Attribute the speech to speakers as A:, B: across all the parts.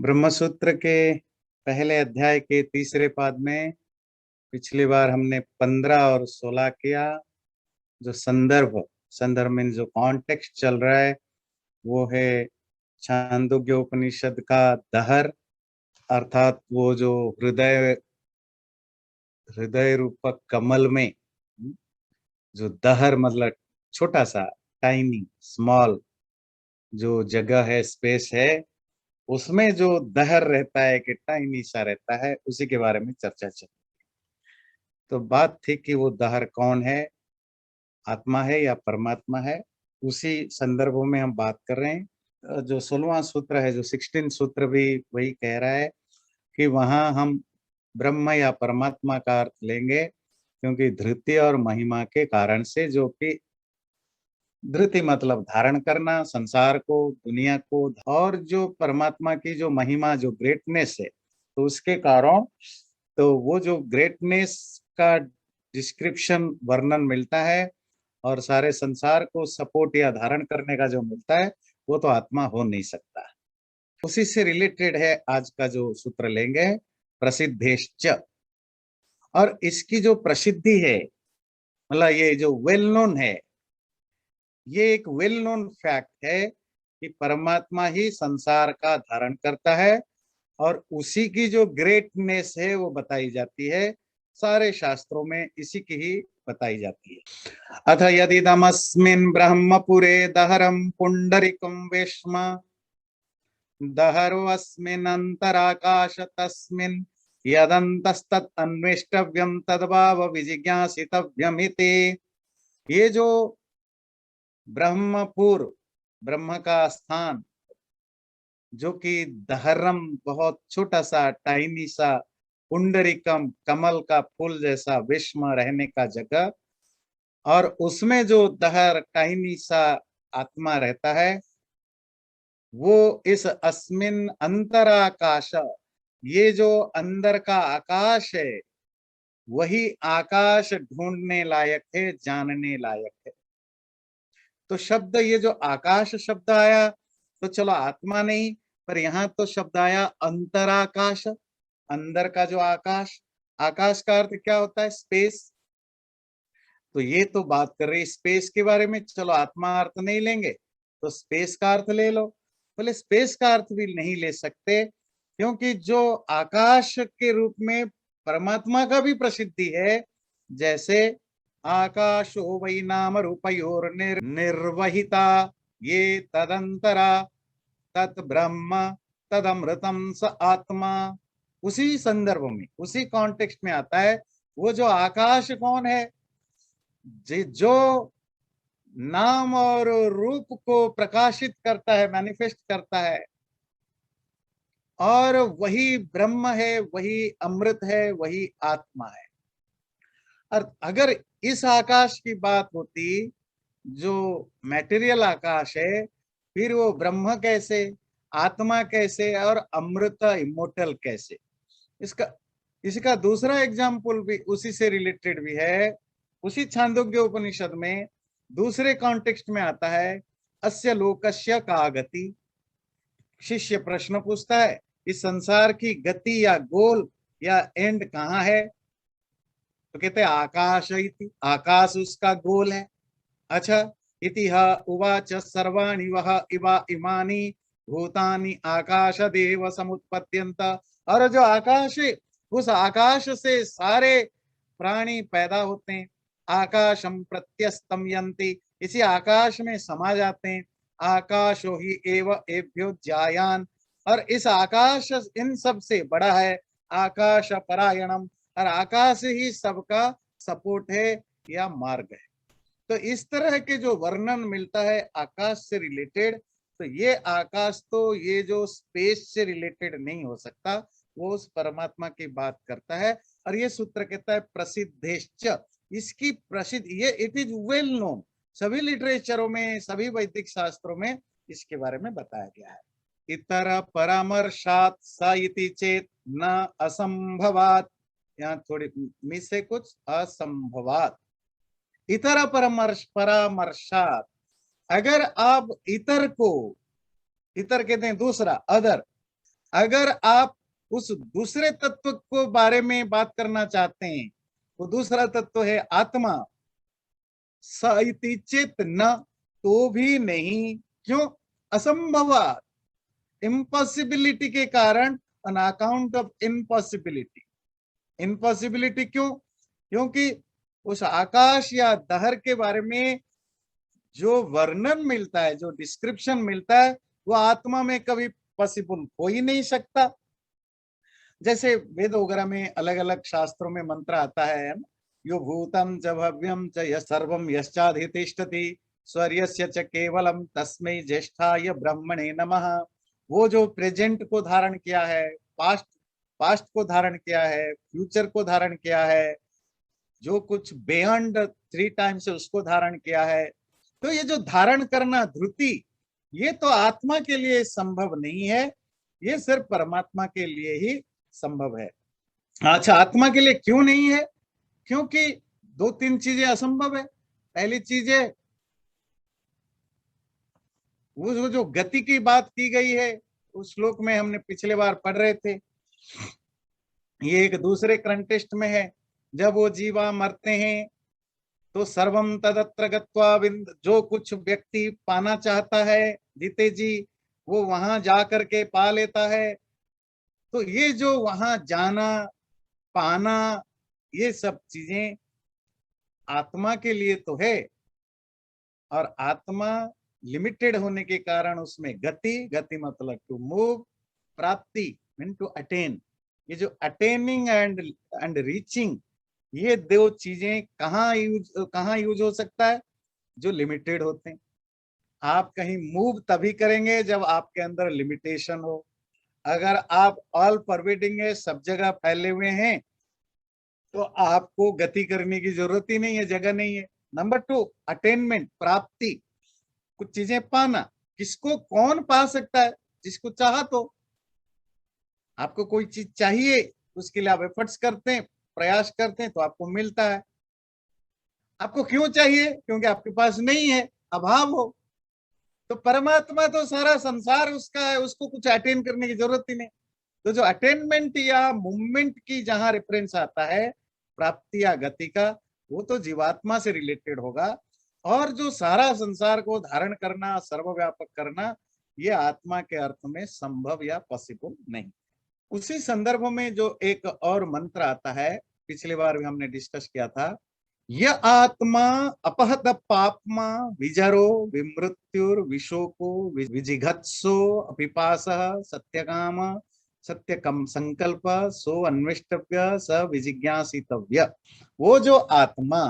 A: ब्रह्मसूत्र के पहले अध्याय के तीसरे पाद में पिछली बार हमने 15 और 16 किया। जो संदर्भ संदर्भ में जो कॉन्टेक्स्ट चल रहा है वो है छांदोग्य उपनिषद का दहर, अर्थात वो जो हृदय हृदय रूपक कमल में जो दहर मतलब छोटा सा टाइनी स्मॉल जो जगह है, स्पेस है, उसमें जो दहर रहता है कि टाइनी सा रहता है, उसी के बारे में चर्चा चल। तो बात थी कि वो दहर कौन है, आत्मा है या परमात्मा है। उसी संदर्भों में हम बात कर रहे हैं। जो 16वां सूत्र है, जो 16 सूत्र भी वही कह रहा है कि वहां हम ब्रह्म या परमात्मा का अर्थ लेंगे, क्योंकि धृति और महिमा के कारण से, जो कि धृति मतलब धारण करना संसार को, दुनिया को, और जो परमात्मा की जो महिमा, जो ग्रेटनेस है, तो उसके कारण तो वो जो ग्रेटनेस का डिस्क्रिप्शन, वर्णन मिलता है और सारे संसार को सपोर्ट या धारण करने का जो मिलता है, वो तो आत्मा हो नहीं सकता। उसी से रिलेटेड है आज का जो सूत्र लेंगे, प्रसिद्धेश्च। और इसकी जो प्रसिद्धि है, मतलब ये जो वेल नोन है, ये एक वेल नोन फैक्ट है कि परमात्मा ही संसार का धारण करता है, और उसी की जो ग्रेटनेस है वो बताई जाती है। सारे शास्त्रों में इसी की ही बताई जाती है। अथ यदिदमस्मिन् ब्रह्मपुरे दहरं पुंडरीकं वेश्म दहरोऽस्मिन्नन्तराकाश तस्मिन् यदन्तस्तत् अन्वेष्टव्यं तद्भाव विजिज्ञासितव्यमिति। ये जो ब्रह्मपुर, ब्रह्म का स्थान, जो कि दहरम बहुत छोटा सा टाइनी सा, पुंडरीकम कमल का फूल जैसा, विश्व रहने का जगह, और उसमें जो दहर टाइनी सा आत्मा रहता है, वो इस अस्मिन अंतराकाश, ये जो अंदर का आकाश है, वही आकाश ढूंढने लायक है, जानने लायक है। तो शब्द, ये जो आकाश शब्द आया, तो चलो आत्मा नहीं, पर यहाँ तो शब्द आया अंतराकाश, अंदर का जो आकाश। आकाश का अर्थ क्या होता है? स्पेस। तो ये तो बात कर रही स्पेस के बारे में। चलो आत्मा अर्थ नहीं लेंगे तो स्पेस का अर्थ ले लो। बोले स्पेस का अर्थ भी नहीं ले सकते, क्योंकि जो आकाश के रूप में परमात्मा का भी प्रसिद्धि है, जैसे आकाशो वै नाम रूपयोर निर्वहिता ये तदंतरा तत् ब्रह्म तदमृतम स आत्मा। उसी संदर्भ में, उसी कॉन्टेक्स्ट में आता है। वो जो आकाश कौन है? जो नाम और रूप को प्रकाशित करता है, मैनिफेस्ट करता है, और वही ब्रह्म है, वही अमृत है, वही आत्मा है। और अगर इस आकाश की बात होती, जो मटेरियल आकाश है, फिर वो ब्रह्म कैसे, आत्मा कैसे, और अमृत इमोर्टल कैसे? इसका इसका दूसरा एग्जाम्पल भी उसी से रिलेटेड भी है। उसी छांदोग्य उपनिषद में दूसरे कॉन्टेक्स्ट में आता है, अस्य लोकस्य का गति। शिष्य प्रश्न पूछता है, इस संसार की गति या गोल या एंड कहाँ है? तो कहते हैं आकाश इति, आकाश उसका गोल है। अच्छा, इति उवाच सर्वाणि वह इवा इमानि भूतानि आकाश देव समुत्पद्यन्त। और जो आकाश है, उस आकाश से सारे प्राणी पैदा होते हैं। आकाशम प्रत्यस्तम यन्ति, इसी आकाश में समा जाते हैं। आकाशो ही एव एभ्यो जायान, और इस आकाश इन सब से बड़ा है। आकाश परायणम, और आकाश ही सबका सपोर्ट है या मार्ग है। तो इस तरह के जो वर्णन मिलता है आकाश से रिलेटेड, तो ये आकाश तो ये जो स्पेस से रिलेटेड नहीं हो सकता, वो उस परमात्मा की बात करता है। और ये सूत्र कहता है प्रसिद्धेश्च, इसकी प्रसिद्ध, ये इट इज वेल नोन, सभी लिटरेचरों में, सभी वैदिक शास्त्रों में इसके बारे में बताया गया है। इतर परामर्शात स इति चेत न असंभवात, यहाँ थोड़ी मिस है कुछ, असंभवात। इतर परामर्शात, अगर आप इतर को, इतर कहते हैं दूसरा, अदर, अगर आप उस दूसरे तत्व को बारे में बात करना चाहते हैं, वो दूसरा तत्व है आत्मा, स इति चेत न, तो भी नहीं। क्यों? असंभवात, इम्पॉसिबिलिटी के कारण, on account of impossibility. Impossibility क्यों? क्योंकि उस आकाश या दहर के बारे में जो वर्णन मिलता है, जो डिस्क्रिप्शन मिलता है, वो आत्मा में कभी पॉसिबल हो ही नहीं सकता। जैसे वेद वगैरह में अलग अलग शास्त्रों में मंत्र आता है, यो भूतम च भव्यम च यः सर्वं यश्चाधितिष्ठति स्वर्यस्य च केवलम तस्मै ज्येष्ठाय ब्रह्मणे नमः। वो जो प्रेजेंट को धारण किया है, पास्ट पास्ट को धारण किया है, फ्यूचर को धारण किया है, जो कुछ बियॉन्ड 3 टाइम्स है उसको धारण किया है। तो ये जो धारण करना धृति, ये तो आत्मा के लिए संभव नहीं है, ये सिर्फ परमात्मा के लिए ही संभव है। अच्छा, आत्मा के लिए क्यों नहीं है? क्योंकि 2-3 चीजें असंभव है। पहली चीज है वो जो गति की बात की गई है, उस श्लोक में हमने पिछले बार पढ़ रहे थे, ये एक दूसरे कंटेक्स्ट में है। जब वो जीवा मरते हैं तो सर्वम तदत्र गत्वा विंद, जो कुछ व्यक्ति पाना चाहता है जीते जी, वो वहां जा करके पा लेता है। तो ये जो वहां जाना पाना, ये सब चीजें आत्मा के लिए तो है, और आत्मा लिमिटेड होने के कारण उसमें गति, गति मतलब टू मूव, प्राप्ति मीन टू अटेन। ये जो अटेनिंग एंड रीचिंग, ये दो चीजें कहाँ यूज हो सकता है? जो लिमिटेड होते हैं। आप कहीं मूव तभी करेंगे जब आपके अंदर लिमिटेशन हो। अगर आप ऑल परवेडिंग है, सब जगह फैले हुए हैं, तो आपको गति करने की जरूरत ही नहीं है, जगह नहीं है। नंबर 2, अटेनमेंट, प्राप्ति, कुछ चीजें पाना। किसको कौन पा सकता है? जिसको चाहा। तो आपको कोई चीज चाहिए, उसके लिए आप एफर्ट्स करते हैं, प्रयास करते हैं, तो आपको मिलता है। आपको क्यों चाहिए? क्योंकि आपके पास नहीं है, अभाव हो। तो परमात्मा तो सारा संसार उसका है, उसको कुछ अटेन करने की जरूरत ही नहीं। तो जो अटेनमेंट या मूवमेंट की जहां रेफरेंस आता है, प्राप्ति या गति का, वो तो जीवात्मा से रिलेटेड होगा। और जो सारा संसार को धारण करना, सर्वव्यापक करना, ये आत्मा के अर्थ में संभव या पॉसिबल नहीं। उसी संदर्भ में जो एक और मंत्र आता है, पिछली बार भी हमने डिस्कस किया था, य आत्मा अपहत पापमा विजरो विमृत्युर विशोको विजिघत्सो पिपासः सत्यकाम सत्यकम संकल्प सो अन्वेष्टव्य स विजिज्ञासितव्य। वो जो आत्मा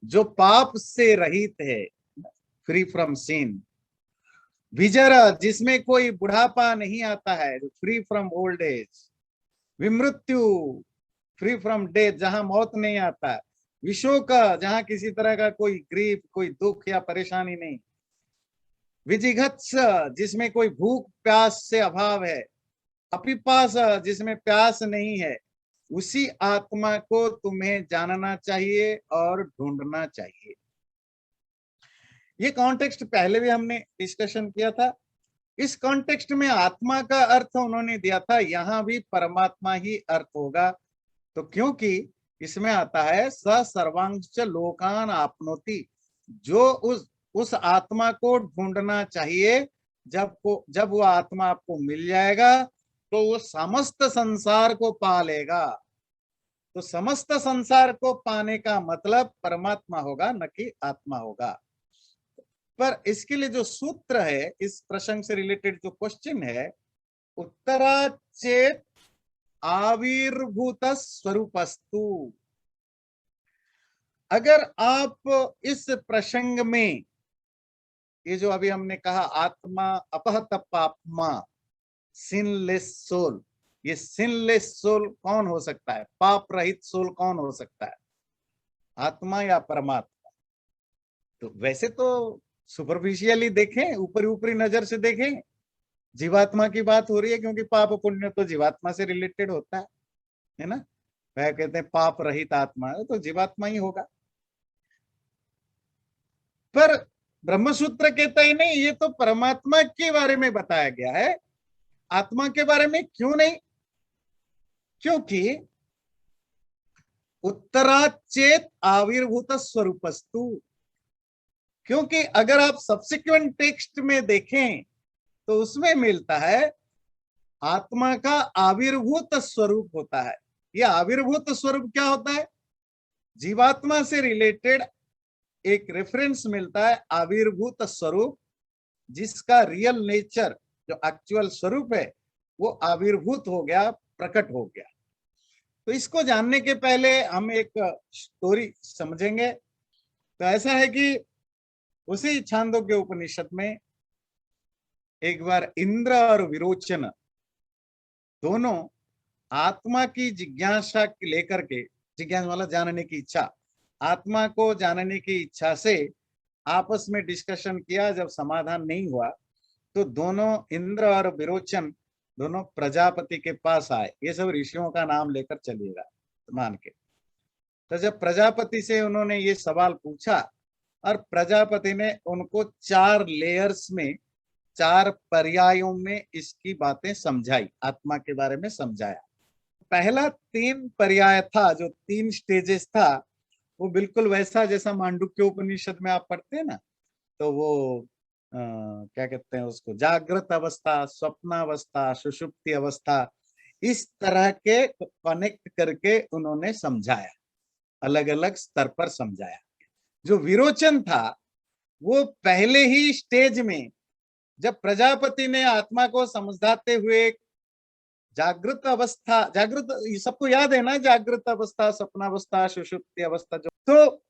A: जो पाप से रहित है, फ्री फ्रॉम सिन, विजर, जिसमें कोई बुढ़ापा नहीं आता है, फ्री फ्रॉम ओल्ड एज, विमृत्यु, फ्री फ्रॉम डेथ, जहां मौत नहीं आता, विशोक, जहां किसी तरह का कोई ग्रीफ, कोई दुख या परेशानी नहीं, विजिघत्स, जिसमें कोई भूख प्यास से अभाव है, अपिपास, जिसमें प्यास नहीं है, उसी आत्मा को तुम्हें जानना चाहिए और ढूंढना चाहिए। ये कॉन्टेक्स्ट पहले भी हमने डिस्कशन किया था। इस कॉन्टेक्स्ट में आत्मा का अर्थ उन्होंने दिया था, यहां भी परमात्मा ही अर्थ होगा। तो क्योंकि इसमें आता है स सर्वांश लोकान आपनोति, जो उस आत्मा को ढूंढना चाहिए। जब वो आत्मा आपको मिल जाएगा तो वो समस्त संसार को पा लेगा। तो समस्त संसार को पाने का मतलब परमात्मा होगा, न कि आत्मा होगा। पर इसके लिए जो सूत्र है, इस प्रसंग से रिलेटेड जो क्वेश्चन है, उत्तराचेत आविर्भूत स्वरूपस्तु। अगर आप इस प्रसंग में, ये जो अभी हमने कहा आत्मा अपहत पापमा, सिनलेस सोल, ये सिनलेस सोल कौन हो सकता है? पाप रहित सोल कौन हो सकता है? आत्मा या परमात्मा? तो वैसे तो सुपरफिशियली देखें, ऊपरी ऊपरी नजर से देखें, जीवात्मा की बात हो रही है, क्योंकि पाप पुण्य तो जीवात्मा से रिलेटेड होता है ना। वह कहते हैं पाप रहित आत्मा, तो जीवात्मा ही होगा। पर ब्रह्मसूत्र कहता ही नहीं, ये तो परमात्मा के बारे में बताया गया है। आत्मा के बारे में क्यों नहीं? क्योंकि उत्तरात् चेत आविर्भूत स्वरूपस्तु, क्योंकि अगर आप सब्सिक्वेंट टेक्स्ट में देखें तो उसमें मिलता है आत्मा का आविर्भूत स्वरूप होता है। यह आविर्भूत स्वरूप क्या होता है? जीवात्मा से रिलेटेड एक रेफरेंस मिलता है आविर्भूत स्वरूप, जिसका रियल नेचर जो एक्चुअल स्वरूप है वो आविर्भूत हो गया, प्रकट हो गया। तो इसको जानने के पहले हम एक स्टोरी समझेंगे। तो ऐसा है कि उसी छांदोग्य उपनिषद में एक बार इंद्र और विरोचन दोनों आत्मा की जिज्ञासा लेकर के, जिज्ञासा वाला जानने की इच्छा, आत्मा को जानने की इच्छा से आपस में डिस्कशन किया। जब समाधान नहीं हुआ तो दोनों इंद्र और विरोचन दोनों प्रजापति के पास आए। ये सब ऋषियों का नाम लेकर चलिएगा मान के। तो जब प्रजापति से उन्होंने ये सवाल पूछा और प्रजापति ने उनको 4 लेयर्स में, 4 पर्यायों में इसकी बातें समझाई, आत्मा के बारे में समझाया। पहला 3 पर्याय था, जो 3 स्टेजेस था, वो बिल्कुल वैसा जैसा मांडुक्य उपनिषद में आप पढ़ते हैं ना, तो वो क्या कहते हैं उसको, जागृत अवस्था, स्वप्नावस्था, सुषुप्ति अवस्था, इस तरह के कनेक्ट करके उन्होंने समझाया, अलग अलग स्तर पर समझाया। जो विरोचन था वो पहले ही स्टेज में, जब प्रजापति ने आत्मा को समझाते हुए जागृत अवस्था, जागृत सबको याद है ना, जागृत अवस्था, सपनावस्था, सुषुप्ति अवस्था, जो तो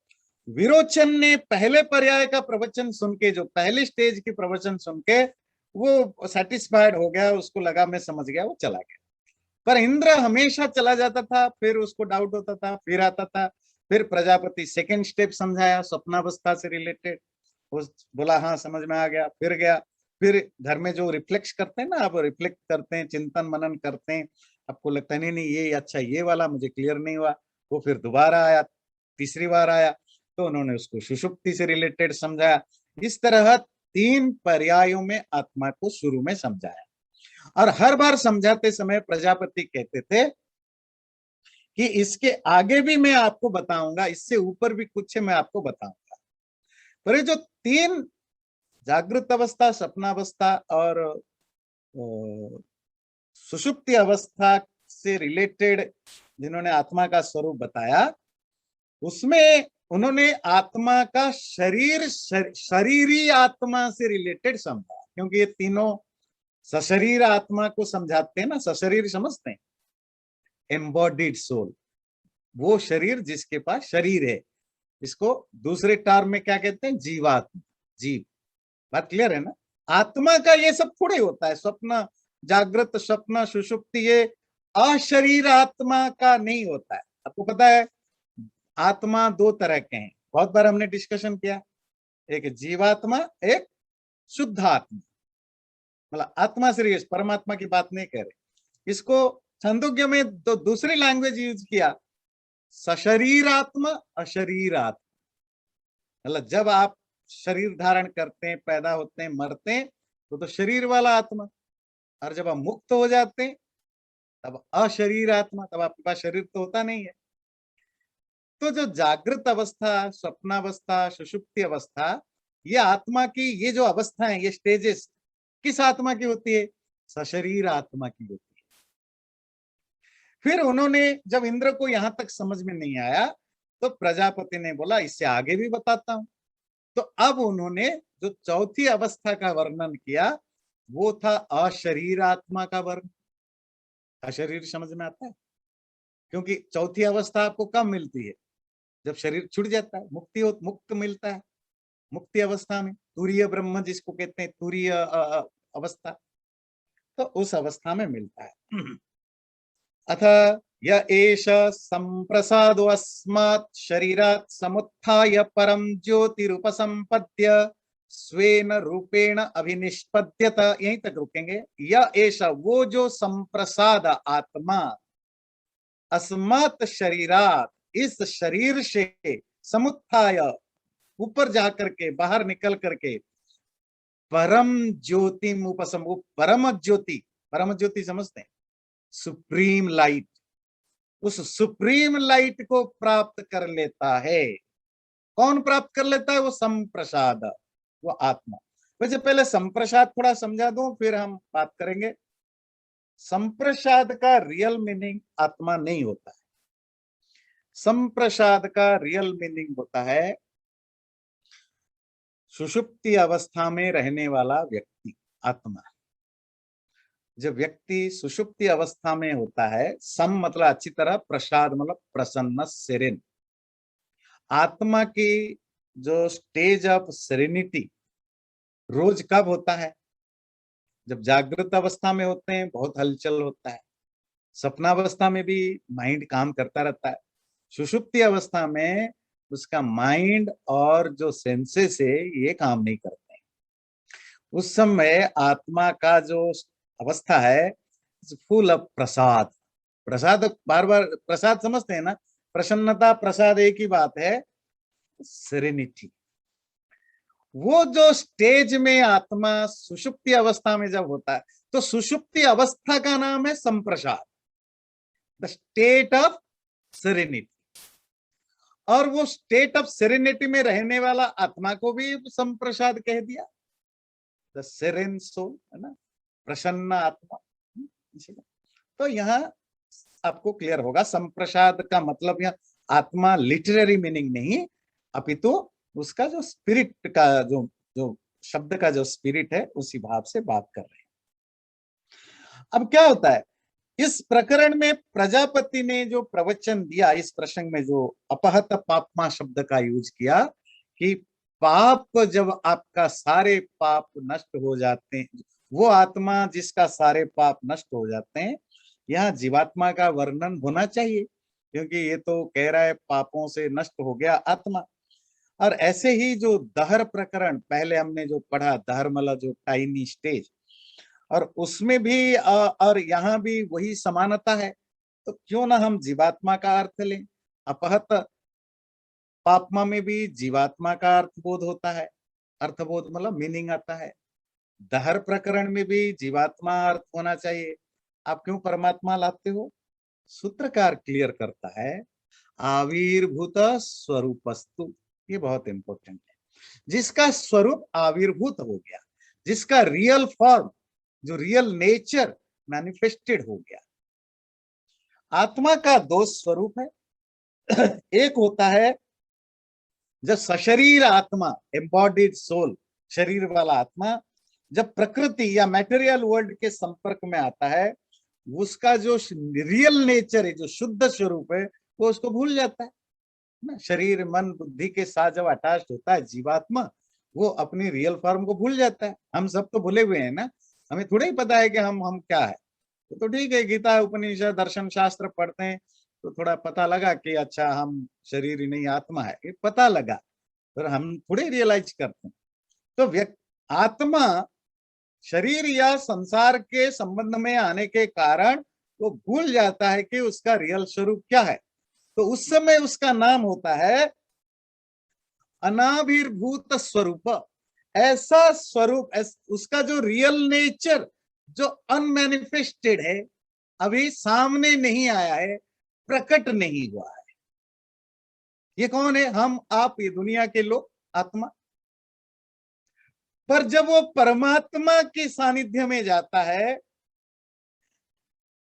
A: विरोचन ने पहले पर्याय का प्रवचन सुन के, जो पहले स्टेज की प्रवचन सुन के वो सेटिस्फाइड हो गया, उसको लगा मैं समझ गया, वो चला गया। पर इंद्र हमेशा चला जाता था, फिर उसको डाउट होता था, फिर आता था, फिर प्रजापति सेकंड स्टेप समझाया स्वप्नावस्था से रिलेटेड, वो बोला हाँ समझ में आ गया, फिर गया। फिर घर में जो रिफ्लेक्ट करते हैं ना, आप रिफ्लेक्ट करते हैं, चिंतन मनन करते हैं, आपको लगता है नहीं ये अच्छा, ये वाला मुझे क्लियर नहीं हुआ, वो फिर दोबारा आया, तीसरी बार आया, तो उन्होंने उसको सुषुप्ति से रिलेटेड समझाया। इस तरह 3 पर्यायों में आत्मा को शुरू में समझाया। और हर बार समझाते समय प्रजापति कहते थे कि इसके आगे भी मैं आपको बताऊंगा, इससे ऊपर भी कुछ है मैं आपको बताऊंगा। पर ये जो 3 जागृत अवस्था, सपनावस्था और सुषुप्ति अवस्था से रिलेटेड जिन्होंने आत्मा का स्वरूप बताया, उसमें उन्होंने आत्मा का शरीरी आत्मा से रिलेटेड समझा, क्योंकि ये तीनों सशरीर आत्मा को समझाते हैं ना, सशरीर समझते हैं, एम्बॉडीड सोल, वो शरीर जिसके पास शरीर है, इसको दूसरे टर्म में क्या कहते हैं, जीवात्मा, जीव। बात क्लियर है ना? आत्मा का ये सब थोड़े होता है, स्वप्न, जागृत, स्वप्न, सुषुप्ति, ये अशरीर आत्मा का नहीं होता है। आपको पता है आत्मा 2 तरह के हैं, बहुत बार हमने डिस्कशन किया, एक जीवात्मा, एक शुद्ध आत्मा। मतलब आत्मा से परमात्मा की बात नहीं कह रहे। इसको छंदोग्य में तो दूसरी लैंग्वेज यूज किया, सशरीर आत्मा, अशरीर आत्मा। मतलब जब आप शरीर धारण करते हैं, पैदा होते हैं, मरते हैं, तो शरीर वाला आत्मा, और जब आप मुक्त हो जाते हैं तब अशरीर आत्मा, तब आपके पास शरीर तो होता नहीं है। तो जो जागृत अवस्था, स्वप्नावस्था, सुषुप्ति अवस्था, ये आत्मा की, ये जो अवस्था है, ये स्टेजेस किस आत्मा की होती है? सशरीर आत्मा की होती है। फिर उन्होंने, जब इंद्र को यहां तक समझ में नहीं आया तो प्रजापति ने बोला इससे आगे भी बताता हूं। तो अब उन्होंने जो चौथी अवस्था का वर्णन किया वो था अशरीर आत्मा का वर्णन। अशरीर समझ में आता है? क्योंकि चौथी अवस्था आपको कब मिलती है? जब शरीर छूट जाता है, मुक्त मिलता है, मुक्ति अवस्था में, तुरीय ब्रह्म जिसको कहते हैं, तुरीय अवस्था, तो उस अवस्था में मिलता है। अथ य एष संप्रसादो अस्मात् शरीरात् समुत्थाय परम ज्योतिरुपसंपद्य स्वेन रूपेण अभिनिष्पद्यत। यहीं तक रुकेंगे। य एष, वो जो संप्रसाद आत्मा, अस्मात् शरीरात्, इस शरीर से, समुत्थाय, ऊपर जाकर के, बाहर निकल करके, परम ज्योति उपसम, परम ज्योति, परम ज्योति समझते हैं, सुप्रीम लाइट, उस सुप्रीम लाइट को प्राप्त कर लेता है। कौन प्राप्त कर लेता है? वो संप्रसाद, वो आत्मा। वैसे पहले संप्रसाद थोड़ा समझा दूं, फिर हम बात करेंगे। संप्रसाद का रियल मीनिंग आत्मा नहीं होता है। संप्रसाद का रियल मीनिंग होता है सुषुप्ति अवस्था में रहने वाला व्यक्ति, आत्मा। जब व्यक्ति सुषुप्ति अवस्था में होता है, सम मतलब अच्छी तरह, प्रसाद मतलब प्रसन्न, सेरेन। आत्मा की जो स्टेज ऑफ सेरेनिटी रोज कब होता है? जब जागृत अवस्था में होते हैं, बहुत हलचल होता है। सपनावस्था में भी माइंड काम करता रहता है। सुषुप्ति अवस्था में उसका माइंड और जो सेंसेस है ये काम नहीं करते हैं। उस समय आत्मा का जो अवस्था है, फुल ऑफ प्रसाद। प्रसाद, बार बार प्रसाद समझते हैं ना, प्रसन्नता, प्रसाद एक ही बात है, सेरेनिटी। वो जो स्टेज में आत्मा सुषुप्ति अवस्था में जब होता है, तो सुषुप्ति अवस्था का नाम है Samprasad, the state of serenity. और वो स्टेट ऑफ सेरेनिटी में रहने वाला आत्मा को भी संप्रसाद कह दिया, द सेरेन सोल, है ना, प्रसन्न आत्मा। तो यहाँ आपको क्लियर होगा, संप्रसाद का मतलब यहाँ आत्मा लिटरेरी मीनिंग नहीं, अपितु उसका जो स्पिरिट का जो जो शब्द का जो स्पिरिट है, उसी भाव से बात कर रहे हैं। अब क्या होता है इस प्रकरण में, प्रजापति ने जो प्रवचन दिया, इस प्रसंग में जो अपहत पापमा शब्द का यूज किया, कि पाप जब आपका सारे पाप नष्ट हो जाते हैं, वो आत्मा जिसका सारे पाप नष्ट हो जाते हैं, यहाँ जीवात्मा का वर्णन होना चाहिए, क्योंकि ये तो कह रहा है पापों से नष्ट हो गया आत्मा। और ऐसे ही जो दहर प्रकरण पहले हमने जो पढ़ा, दहर मतलब जो टाइनी स्टेज, और उसमें भी और यहाँ भी वही समानता है, तो क्यों ना हम जीवात्मा का अर्थ लें। अपहत पापमा में भी जीवात्मा का अर्थबोध होता है, अर्थबोध मतलब मीनिंग आता है। दहर प्रकरण में भी जीवात्मा अर्थ होना चाहिए, आप क्यों परमात्मा लाते हो? सूत्रकार क्लियर करता है, आविर्भूत स्वरूपस्तु, ये बहुत इंपॉर्टेंट है। जिसका स्वरूप आविर्भूत हो गया, जिसका रियल फॉर्म, जो रियल नेचर मैनिफेस्टेड हो गया। आत्मा का दो स्वरूप है, एक होता है जब सशरीर आत्मा, एम्बॉडीड सोल, शरीर वाला आत्मा जब प्रकृति या मटेरियल वर्ल्ड के संपर्क में आता है, उसका जो रियल नेचर है, जो शुद्ध स्वरूप है, वो उसको भूल जाता है ना। शरीर मन बुद्धि के साथ जब अटैच्ड होता है जीवात्मा, वो अपनी रियल फॉर्म को भूल जाता है। हम सब तो भूले हुए हैं ना, हमें थोड़ा ही पता है कि हम क्या है। तो ठीक है, गीता उपनिषद दर्शन शास्त्र पढ़ते हैं तो थोड़ा पता लगा कि अच्छा हम शरीर ही नहीं आत्मा है, ये पता लगा, पर हम थोड़े रियलाइज करते हैं। तो आत्मा शरीर या संसार के संबंध में आने के कारण वो भूल जाता है कि उसका रियल स्वरूप क्या है। तो उस समय उसका नाम होता है अनाविर्भूत स्वरूप। ऐसा स्वरूप, उसका जो रियल नेचर, जो अनमैनिफेस्टेड है, अभी सामने नहीं आया है, प्रकट नहीं हुआ है। ये कौन है? हम, आप, ये दुनिया के लोग, आत्मा। पर जब वो परमात्मा के सानिध्य में जाता है,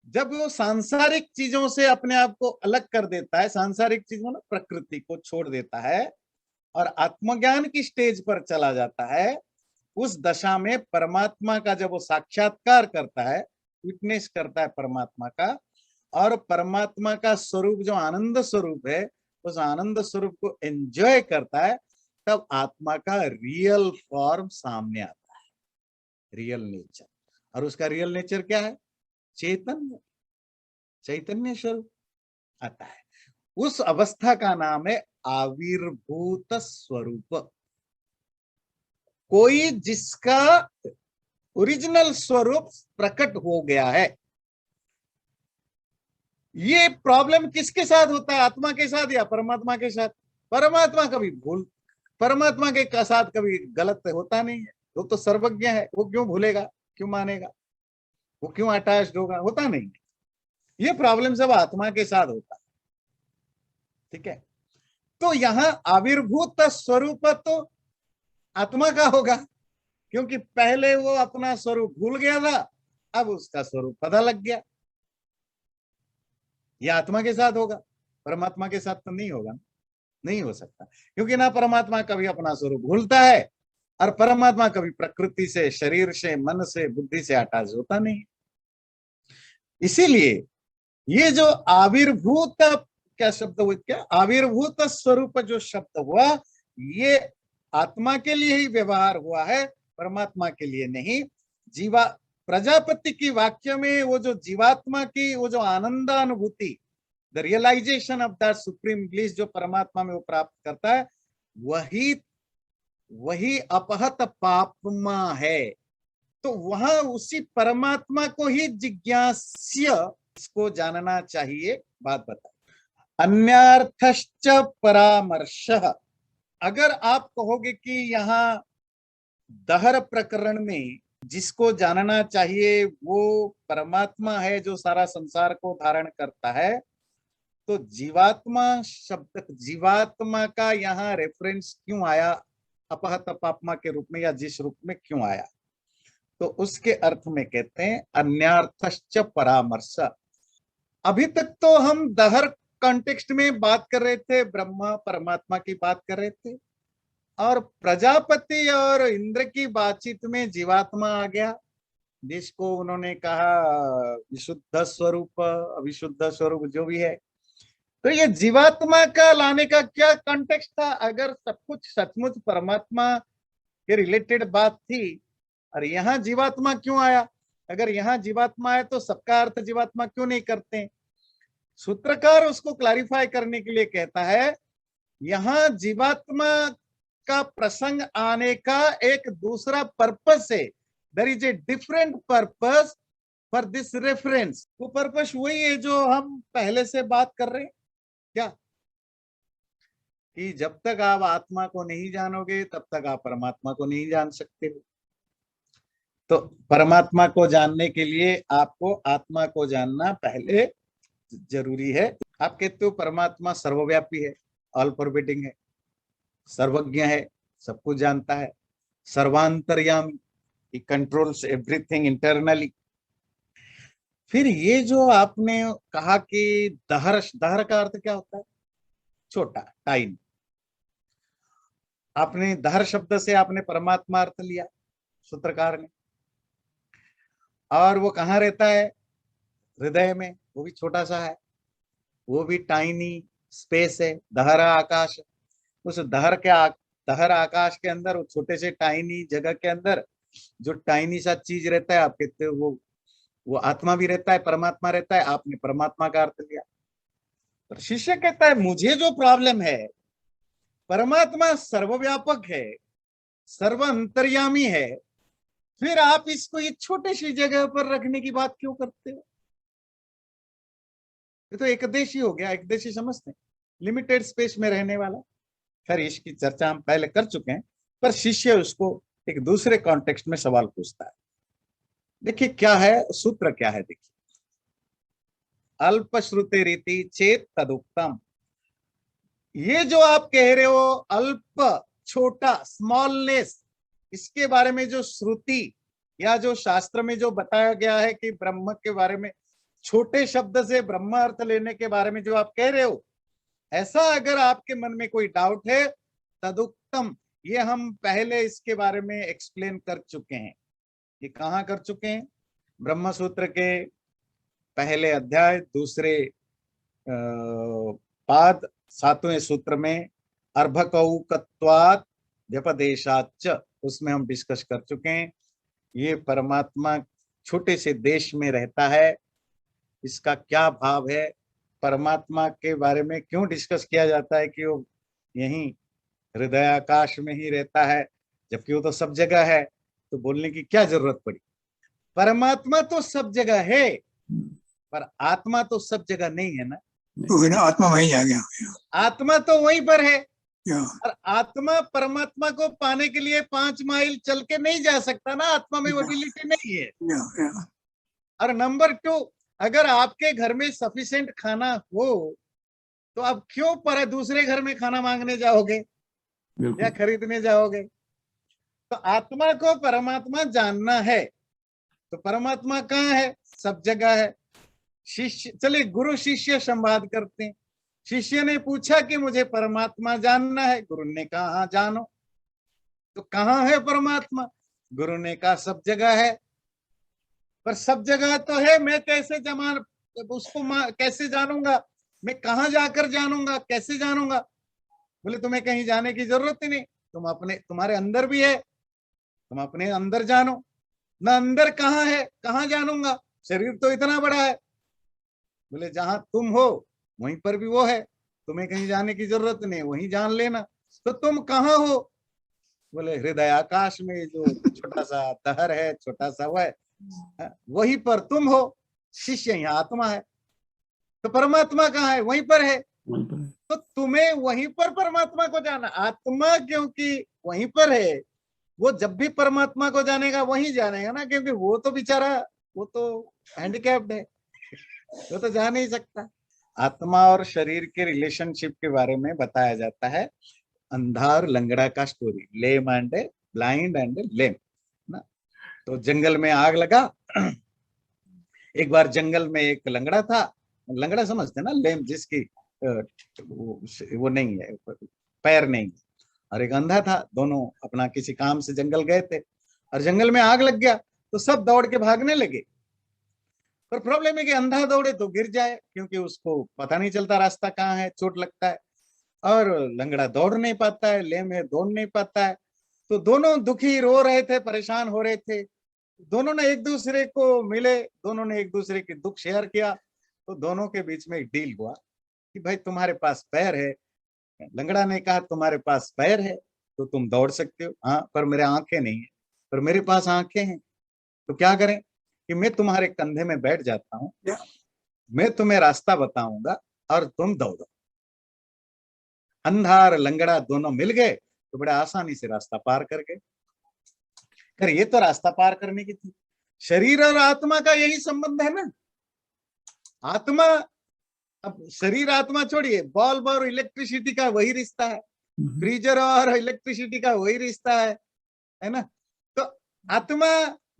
A: जब वो सांसारिक चीजों से अपने आप को अलग कर देता है, सांसारिक चीजों में प्रकृति को छोड़ देता है और आत्मज्ञान की स्टेज पर चला जाता है, उस दशा में परमात्मा का जब वो साक्षात्कार करता है, विटनेस करता है परमात्मा का, और परमात्मा का स्वरूप जो आनंद स्वरूप है, उस आनंद स्वरूप को एंजॉय करता है, तब आत्मा का रियल फॉर्म सामने आता है, रियल नेचर। और उसका रियल नेचर क्या है? चैतन्य, चैतन्य स्वरूप आता है। उस अवस्था का नाम है आविर्भूत स्वरूप। कोई जिसका ओरिजिनल स्वरूप प्रकट हो गया है। ये प्रॉब्लम किसके साथ होता है? आत्मा के साथ या परमात्मा के साथ? परमात्मा कभी परमात्मा के साथ कभी गलत होता नहीं है, वो तो सर्वज्ञ है, वो क्यों भूलेगा, क्यों मानेगा? वो क्यों अटैच्ड होगा? होता नहीं। ये प्रॉब्लम सब आत्मा के साथ होता है, ठीक है। तो यहां आविर्भूत स्वरूप तो आत्मा का होगा, क्योंकि पहले वो अपना स्वरूप भूल गया था, अब उसका स्वरूप पता लग गया। ये आत्मा के साथ होगा, परमात्मा के साथ तो नहीं होगा, नहीं हो सकता, क्योंकि ना परमात्मा कभी अपना स्वरूप भूलता है और परमात्मा कभी प्रकृति से, शरीर से, मन से, बुद्धि से अटैच होता नहीं। इसीलिए ये जो आविर्भूत, क्या शब्द हुआ, क्या आविर्भूत स्वरूप जो शब्द हुआ, ये आत्मा के लिए ही व्यवहार हुआ है, परमात्मा के लिए नहीं। जीवा प्रजापति की वाक्य में वो जो जीवात्मा की वो जो आनंदानुभूति, the realisation of that supreme bliss जो परमात्मा में वो प्राप्त करता है, वही अपहत पापमा है। तो वहां उसी परमात्मा को ही जिज्ञास्य, इसको जानना चाहिए। बात बता, अन्यार्थश्च परामर्श। अगर आप कहोगे कि यहाँ दहर प्रकरण में जिसको जानना चाहिए वो परमात्मा है जो सारा संसार को धारण करता है, तो जीवात्मा शब्द, जीवात्मा का यहाँ रेफरेंस क्यों आया अपहत पापमा के रूप में, या जिस रूप में क्यों आया? तो उसके अर्थ में कहते हैं अन्यार्थश्च परामर्श। अभी तक तो हम दहर कॉन्टेक्स्ट में बात कर रहे थे, ब्रह्मा परमात्मा की बात कर रहे थे, और प्रजापति और इंद्र की बातचीत में जीवात्मा आ गया, जिसको उन्होंने कहा विशुद्ध स्वरूप, अविशुद्ध स्वरूप जो भी है। तो ये जीवात्मा का लाने का क्या कॉन्टेक्स्ट था? अगर सब कुछ सचमुच परमात्मा के रिलेटेड बात थी, और यहाँ जीवात्मा क्यों आया? अगर यहाँ जीवात्मा है तो सबका अर्थ जीवात्मा क्यों नहीं करते? सूत्रकार उसको क्लैरिफाई करने के लिए कहता है, यहाँ जीवात्मा का प्रसंग आने का एक दूसरा पर्पस है। There is a different purpose for this reference. वो पर्पस वही है जो हम पहले से बात कर रहे हैं, क्या कि जब तक आप आत्मा को नहीं जानोगे तब तक आप परमात्मा को नहीं जान सकते हो। तो परमात्मा को जानने के लिए आपको आत्मा को जानना पहले जरूरी है। आप कहते हो परमात्मा सर्वव्यापी है, ऑल परवेडिंग है, सर्वज्ञ है, सब कुछ जानता है, सर्वांतर्यामी, ही कंट्रोल्स एवरीथिंग इंटरनली। फिर ये जो आपने कहा कि दहर, दहर का अर्थ क्या होता है? छोटा, टाइम। आपने दहर शब्द से आपने परमात्मा अर्थ लिया सूत्रकार ने, और वो कहाँ रहता है? हृदय में, वो भी छोटा सा है, वो भी टाइनी स्पेस है, दहर आकाश। उस दहर आकाश के अंदर, वो छोटे से टाइनी जगह के अंदर जो टाइनी सा चीज रहता है, आप कहते हो वो आत्मा भी रहता है, परमात्मा रहता है। आपने परमात्मा का अर्थ लिया। पर शिष्य कहता है मुझे जो प्रॉब्लम है, परमात्मा सर्वव्यापक है, सर्व अंतर्यामी है, फिर आप इसको ये छोटे सी जगह पर रखने की बात क्यों करते हो? ये तो एकदेशी हो गया। एकदेशी समझते हैं, लिमिटेड स्पेस में रहने वाला। खैर इसकी चर्चा हम पहले कर चुके हैं, पर शिष्य उसको एक दूसरे कॉन्टेक्स्ट में सवाल पूछता है। देखिए क्या है सूत्र, क्या है देखिए, अल्प श्रुति रीति चेत तदुक्तम। ये जो आप कह रहे हो अल्प, छोटा, स्मॉलनेस, इसके बारे में जो श्रुति या जो शास्त्र में जो बताया गया है कि ब्रह्म के बारे में छोटे शब्द से ब्रह्म अर्थ लेने के बारे में जो आप कह रहे हो, ऐसा अगर आपके मन में कोई डाउट है, तदुक्तम, ये हम पहले इसके बारे में एक्सप्लेन कर चुके हैं। ये कहाँ कर चुके हैं? ब्रह्म सूत्र के पहले अध्याय, दूसरे पाद, 7वें सूत्र में अर्भकौकत्वात् व्यपदेशाच्च, उसमें हम डिस्कस कर चुके हैं। ये परमात्मा छोटे से देश में रहता है, इसका क्या भाव है? परमात्मा के बारे में क्यों डिस्कस किया जाता है कि वो यहीं हृदयाकाश में ही रहता है, जबकि वो तो सब जगह है? तो बोलने की क्या जरूरत पड़ी? परमात्मा तो सब जगह है, पर आत्मा तो सब जगह नहीं है ना।
B: आत्मा वहीं आ गया,
A: आत्मा तो वहीं पर है,
B: या
A: और आत्मा परमात्मा को पाने के लिए 5 माइल चल के नहीं जा सकता ना, आत्मा में वो एबिलिटी नहीं है।
B: या
A: और नंबर 2, अगर आपके घर में सफिशिएंट खाना हो तो आप क्यों पर दूसरे घर में खाना मांगने जाओगे या खरीदने जाओगे? तो आत्मा को परमात्मा जानना है। तो परमात्मा कहाँ है? सब जगह है। शिष्य, चलिए गुरु शिष्य संवाद करते हैं। शिष्य ने पूछा कि मुझे परमात्मा जानना है। गुरु ने कहा हाँ जानो। तो कहाँ है परमात्मा? गुरु ने कहा सब जगह है। पर सब जगह तो है, मैं कैसे उसको कैसे जानूंगा? मैं कहाँ जाकर जानूंगा? कैसे जानूंगा? बोले तुम्हें कहीं जाने की जरूरत ही नहीं, तुम्हारे अंदर भी है, तुम अपने अंदर जानो ना। अंदर कहाँ है? कहाँ जानूंगा? शरीर तो इतना बड़ा है। बोले जहां तुम हो वहीं पर भी वो है, तुम्हें कहीं जाने की जरूरत नहीं, वहीं जान लेना। तो तुम कहाँ हो? बोले हृदय आकाश में जो छोटा सा तहर है, छोटा सा वह है, वहीं पर तुम हो। शिष्य यहाँ आत्मा है। तो परमात्मा कहाँ है? वहीं पर है। तो तुम्हें वहीं पर परमात्मा को जाना। आत्मा क्योंकि वहीं पर है, वो जब भी परमात्मा को जानेगा वहीं जानेगा ना, क्योंकि वो तो बेचारा, वो तो हैंडीकैप्ड है, वो तो जा नहीं सकता। आत्मा और शरीर के रिलेशनशिप के बारे में बताया जाता है अंधा और लंगड़ा का story, lame and blind and lame ना। तो जंगल में आग लगा। एक बार जंगल में एक लंगड़ा था, लंगड़ा समझते ना, लेम जिसकी वो नहीं है, पैर नहीं, और एक अंधा था। दोनों अपना किसी काम से जंगल गए थे और जंगल में आग लग गया, तो सब दौड़ के भागने लगे। पर प्रॉब्लम है कि अंधा दौड़े तो गिर जाए, क्योंकि उसको पता नहीं चलता रास्ता कहाँ है, चोट लगता है। और लंगड़ा दौड़ नहीं पाता है, लेम है दौड़ नहीं पाता है। तो दोनों दुखी रो रहे थे, परेशान हो रहे थे। दोनों ने एक दूसरे को मिले, दोनों ने एक दूसरे के दुख शेयर किया। तो दोनों के बीच में एक डील हुआ कि भाई तुम्हारे पास पैर है। लंगड़ा ने कहा तुम्हारे पास पैर है तो तुम दौड़ सकते हो, हाँ, पर मेरे आंखें नहीं है। पर मेरे पास आंखें हैं, तो क्या करें कि मैं तुम्हारे कंधे में बैठ जाता हूँ, मैं तुम्हें रास्ता बताऊंगा और तुम दौड़ो। अंधा और लंगड़ा दोनों मिल गए तो बड़े आसानी से रास्ता पार कर गए। खैर ये तो रास्ता पार करने की थी। शरीर और आत्मा का यही संबंध है ना। आत्मा, अब शरीर आत्मा छोड़िए, बल्ब और इलेक्ट्रिसिटी का वही रिश्ता है, फ्रीजर और इलेक्ट्रिसिटी का वही रिश्ता है ना। तो आत्मा,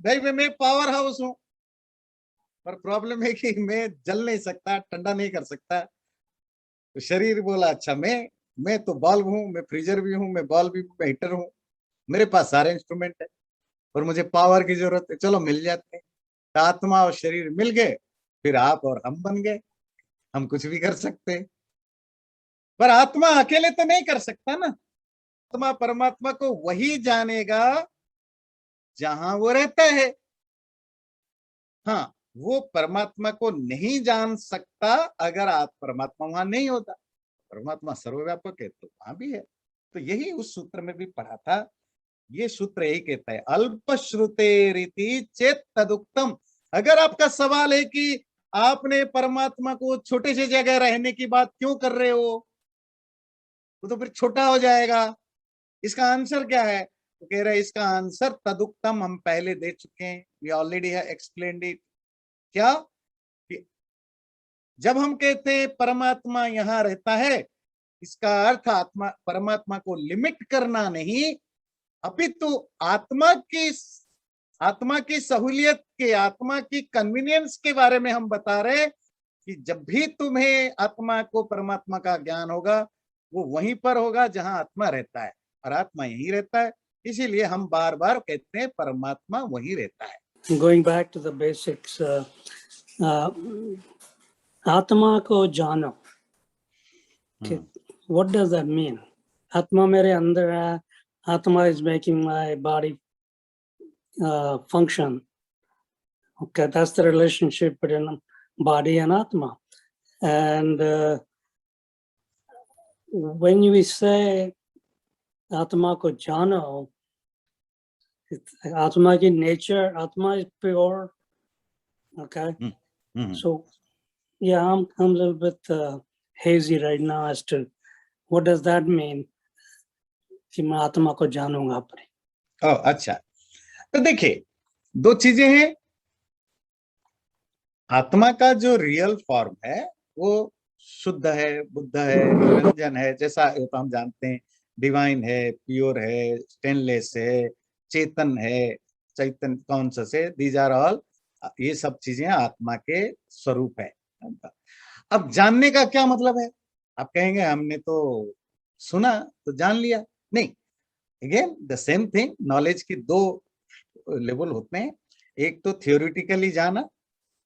A: भाई मैं पावर हाउस हूं, पर प्रॉब्लम है कि मैं जल नहीं सकता, ठंडा नहीं कर सकता। तो शरीर बोला अच्छा मैं तो बल्ब हूं, मैं फ्रीजर भी हूं, मैं बल्ब भी हूं, मैं हीटर हूं, मेरे पास सारे इंस्ट्रूमेंट है, और मुझे पावर की जरूरत है, चलो मिल जाते हैं। तो आत्मा और शरीर मिल गए, फिर आप और हम बन गए, हम कुछ भी कर सकते हैं। पर आत्मा अकेले तो नहीं कर सकता ना। आत्मा परमात्मा को वही जानेगा जहां वो रहता है। हाँ, वो परमात्मा को नहीं जान सकता अगर आप परमात्मा वहां नहीं होता। परमात्मा सर्वव्यापक है तो वहां भी है। तो यही उस सूत्र में भी पढ़ा था। ये सूत्र यही कहता है, अल्प श्रुते रीति चेत तदुक्तम। अगर आपका सवाल है कि आपने परमात्मा को छोटे से जगह रहने की बात क्यों कर रहे हो, वो तो फिर छोटा हो जाएगा, इसका आंसर क्या है? तो कह रहे इसका आंसर तदुक्तम हम पहले दे चुके हैं, we already have explained it. क्या? कि जब हम कहते हैं परमात्मा यहां रहता है, इसका अर्थ परमात्मा को लिमिट करना नहीं, अपितु आत्मा की सहूलियत के, आत्मा की कन्वीनियंस के बारे में हम बता रहे हैं कि जब भी तुम्हें आत्मा को परमात्मा का ज्ञान होगा, वो वहीं पर होगा जहां आत्मा रहता है, और आत्मा यहीं रहता है। इसीलिए हम बार बार कहते हैं परमात्मा वहीं रहता है।
C: Going back to the basics, आत्मा को जानो, what does that mean? आत्मा मेरे अंदर है, आत्मा is making my body function. Okay, that's the relationship between body and atma. And when we say atma ko jano, atma ki nature, atma is pure. Okay, so yeah, I'm a little bit hazy right now as to what does that mean कि मैं आत्मा को जानूंगा अपने।
A: अच्छा, तो देखिए दो चीजें हैं। आत्मा का जो रियल फॉर्म है वो शुद्ध है, बुद्ध है, निरंजन है, जैसा ये तो हम जानते हैं, डिवाइन है, प्योर है, स्टेनलेस है, चेतन है, चैतन्य कॉन्शियस है, दीज आर ऑल, ये सब चीजें आत्मा के स्वरूप है। अब जानने का क्या मतलब है? आप कहेंगे हमने तो सुना तो जान लिया, नहीं। Again the same thing, knowledge की दो लेवल होते हैं। एक तो थियोरिटिकली जाना,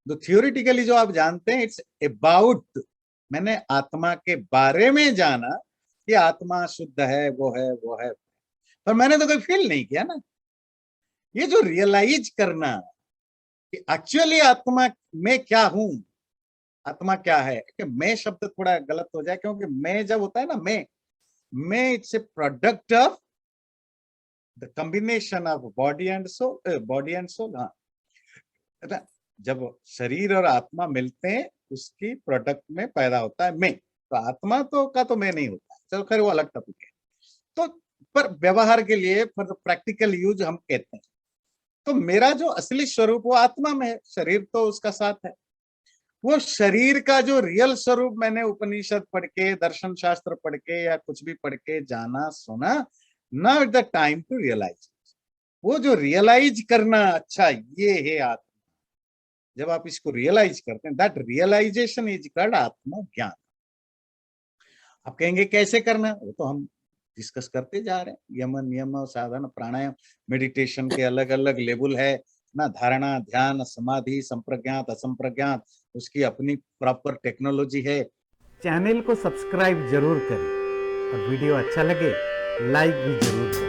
A: तो थियोरिटिकली जो आप जानते हैं इट्स अबाउट, मैंने आत्मा के बारे में जाना कि आत्मा शुद्ध है, वो है, वो है, पर मैंने तो कोई फील नहीं किया ना। ये जो रियलाइज करना कि एक्चुअली आत्मा में क्या हूं, आत्मा क्या है, कि मैं शब्द थोड़ा गलत हो जाए, क्योंकि मैं जब होता है ना, मैं it's a product of the combination of body and soul. हाँ, जब शरीर और आत्मा मिलते हैं उसकी प्रोडक्ट में पैदा होता है मैं, तो आत्मा तो का तो मैं नहीं होता, चलो खैर वो अलग टॉपिक है। तो पर व्यवहार के लिए, फॉर प्रैक्टिकल यूज हम कहते हैं, तो मेरा जो असली स्वरूप वो आत्मा में है, शरीर तो उसका साथ है। वो शरीर का जो रियल स्वरूप मैंने उपनिषद पढ़ के, दर्शन शास्त्र पढ़ के या कुछ भी पढ़ के जाना सुना, now it the time to realize. वो जो रियलाइज करना, अच्छा ये है आत्मा, जब आप इसको रियलाइज करते हैं, दैट रियलाइजेशन इज कॉल्ड आत्मज्ञान। आप कहेंगे कैसे करना, वो तो हम डिस्कस करते जा रहे हैं। यम नियम साधन प्राणायाम मेडिटेशन के अलग अलग लेवल है ना, धारणा, ध्यान, समाधि, संप्रज्ञात, असंप्रज्ञात, उसकी अपनी प्रॉपर टेक्नोलॉजी है।
D: चैनल को सब्सक्राइब जरूर करें और वीडियो अच्छा लगे लाइक भी जरूर करें।